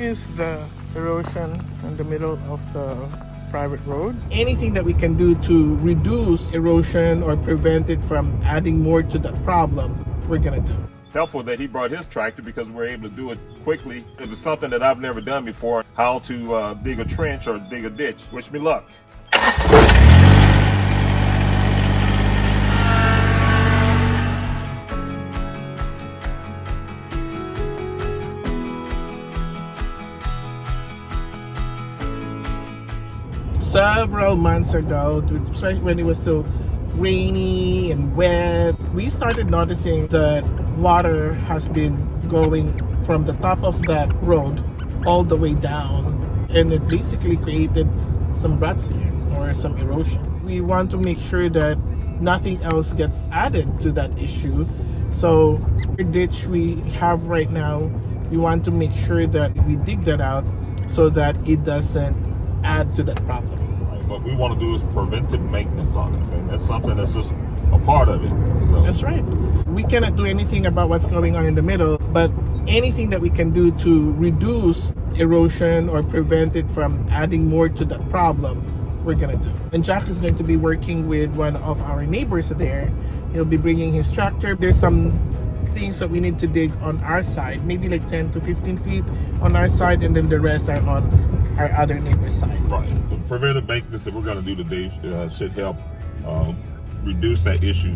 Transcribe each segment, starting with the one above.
is the erosion in the middle of the private road. Anything that we can do to reduce erosion or prevent it from adding more to the problem, we're gonna do. Helpful that he brought his tractor because we're able to do it quickly. It was something that I've never done before, how to dig a trench or dig a ditch. Wish me luck. Several months ago, especially when it was still rainy and wet, we started noticing that water has been going from the top of that road all the way down, and it basically created some ruts here or some erosion. We want to make sure that nothing else gets added to that issue. So the ditch we have right now, we want to make sure that we dig that out so that it doesn't add to that problem. What we want to do is preventive maintenance on it, and that's something that's just a part of it. So. That's right. We cannot do anything about what's going on in the middle, but anything that we can do to reduce erosion or prevent it from adding more to that problem, we're gonna do. And Jack is going to be working with one of our neighbors there. He'll be bringing his tractor. There's some things that we need to dig on our side, maybe like 10 to 15 feet on our side, and then the rest are on our other neighbor's side. Right. The preventive maintenance that we're going to do today should help reduce that issue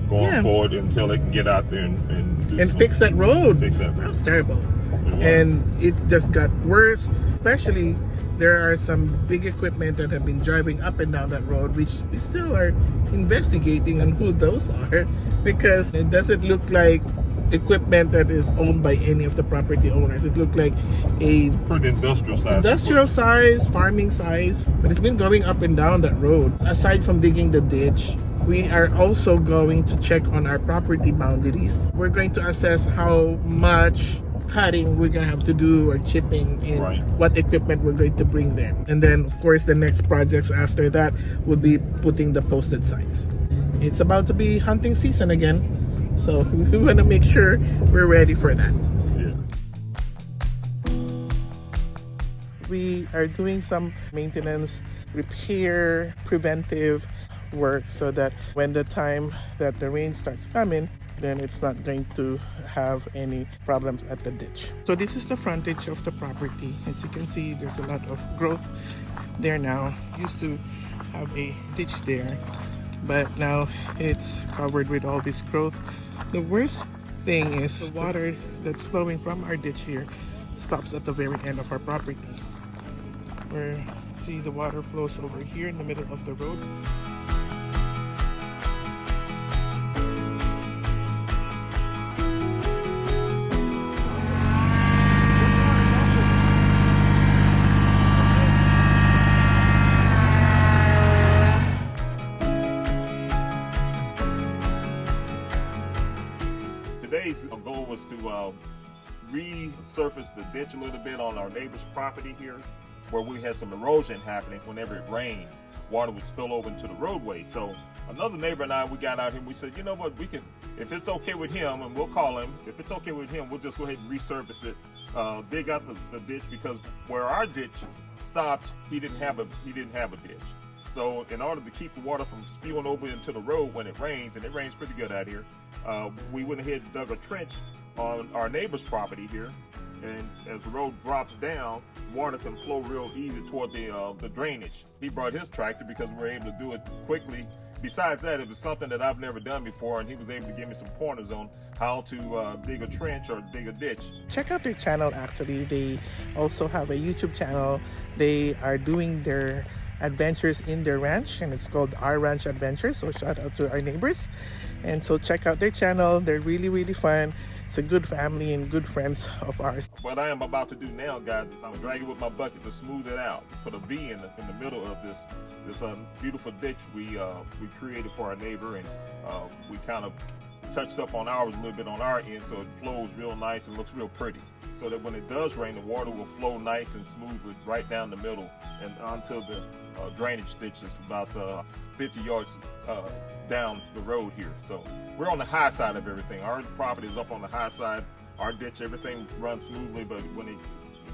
going forward until they can get out there and fix that road. Fix that road. That was terrible. And it just got worse. Especially, there are some big equipment that have been driving up and down that road, which we still are investigating on who those are, because it doesn't look like equipment that is owned by any of the property owners. It looked like a pretty industrial size, farming size, but it's been going up and down that road. Aside from digging the ditch, we are also going to check on our property boundaries. We're going to assess how much cutting we're gonna have to do or chipping in what equipment we're going to bring there. And then of course the next projects after that would be putting the posted signs. It's about to be hunting season again, so we want to make sure we're ready for that. We are doing some maintenance, repair, preventive work so that when the time that the rain starts coming, then it's not going to have any problems at the ditch. So this is the frontage of the property. As you can see, there's a lot of growth there now. Used to have a ditch there, but now it's covered with all this growth. The worst thing is the water that's flowing from our ditch here stops at the very end of our property. Where see the water flows over here in the middle of the road. Today's goal was to resurface the ditch a little bit on our neighbor's property here, where we had some erosion happening. Whenever it rains, water would spill over into the roadway. So another neighbor and I, we got out here and we said, you know what, we can, if it's okay with him, and we'll call him, if it's okay with him, we'll just go ahead and resurface it, dig out the ditch, because where our ditch stopped, he didn't have a ditch. So in order to keep the water from spewing over into the road when it rains, and it rains pretty good out here, we went ahead and dug a trench on our neighbor's property here. And as the road drops down, water can flow real easy toward the drainage. He brought his tractor because we were able to do it quickly. Besides that, it was something that I've never done before, and he was able to give me some pointers on how to dig a trench or dig a ditch. Check out their channel actually. They also have a YouTube channel. They are doing their adventures in their ranch, and it's called Our Ranch Adventures. So shout out to our neighbors. And so check out their channel. They're really fun. It's a good family and good friends of ours. What I am about to do now, guys, is I'm dragging with my bucket to smooth it out, put a V in the middle of this beautiful ditch we created for our neighbor, and we kind of touched up on ours a little bit on our end, so it flows real nice and looks real pretty. So that when it does rain, the water will flow nice and smoothly right down the middle and onto the drainage ditch that's about 50 yards down the road here. So we're on the high side of everything. Our property is up on the high side. Our ditch, everything runs smoothly, but when it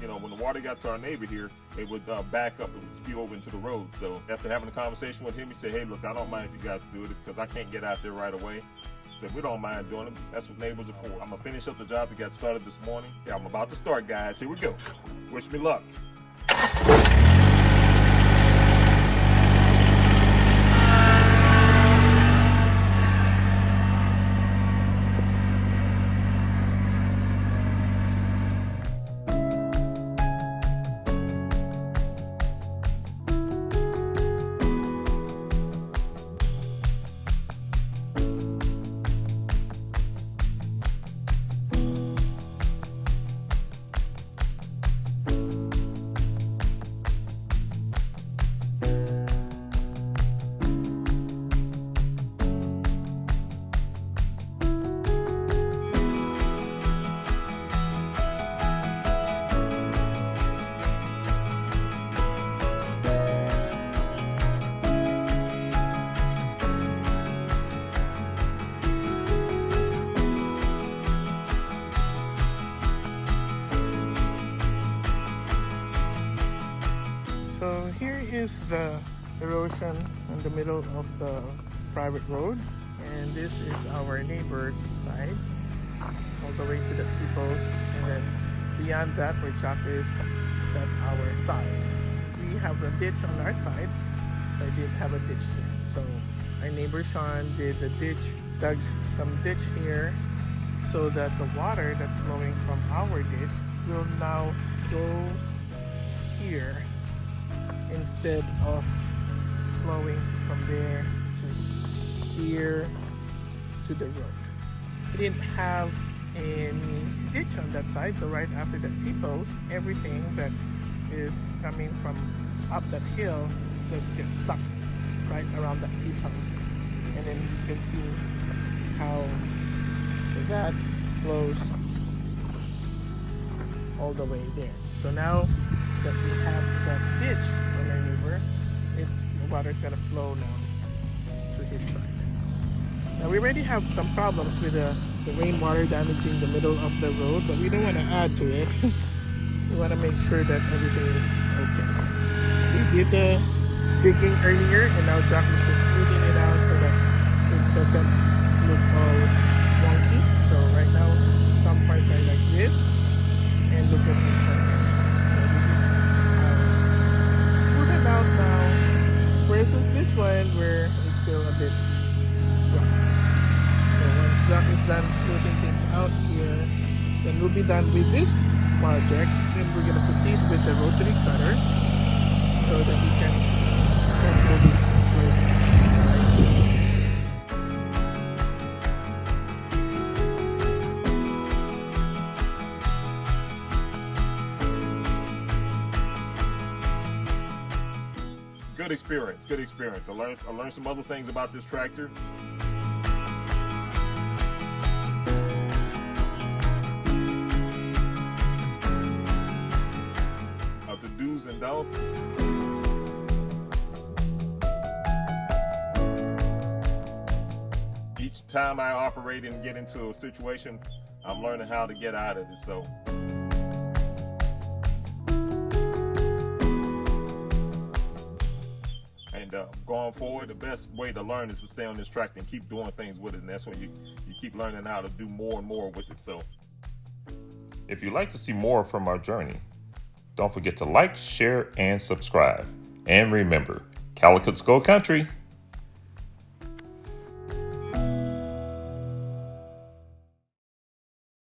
when the water got to our neighbor here, it would back up and would spew over into the road. So after having a conversation with him, he said, hey, look, I don't mind if you guys do it because I can't get out there right away. He said, we don't mind doing it. That's what neighbors are for. I'm going to finish up the job that got started this morning. Yeah, I'm about to start, guys. Here we go. Wish me luck. So here is the erosion in the middle of the private road, and this is our neighbor's side, all the way to the T-post, and then beyond that where Jack is, that's our side. We have a ditch on our side, but I didn't have a ditch here. So our neighbor Sean did the ditch, dug some ditch here so that the water that's flowing from our ditch will now go here instead of flowing from there to here to the road. We didn't have any ditch on that side, so right after that T-post, everything that is coming from up that hill just gets stuck right around that T-post. And then you can see how that flows all the way there. So now that we have that ditch on our neighbor, the water's gonna flow now to his side. Now we already have some problems with the rainwater damaging the middle of the road, but we don't want to add to it. We want to make sure that everything is okay. We did the digging earlier, and now Jack is just smoothing it out so that it doesn't look all wonky. So right now, some parts are like this, and look at this one. This is smoothed out now, versus this one where it's still a bit rough. So once Jack is done smoothing things out here, then we'll be done with this project. Then we're going to proceed with the rotary cutter so that we can control this road. Good experience, good experience. I learned some other things about this tractor. Of the do's and don'ts. Each time I operate and get into a situation, I'm learning how to get out of it. So going forward, the best way to learn is to stay on this track and keep doing things with it, and that's when you keep learning how to do more and more with it. So if you'd like to see more from our journey, don't forget to like, share, and subscribe. And remember, Calicut's Go Country.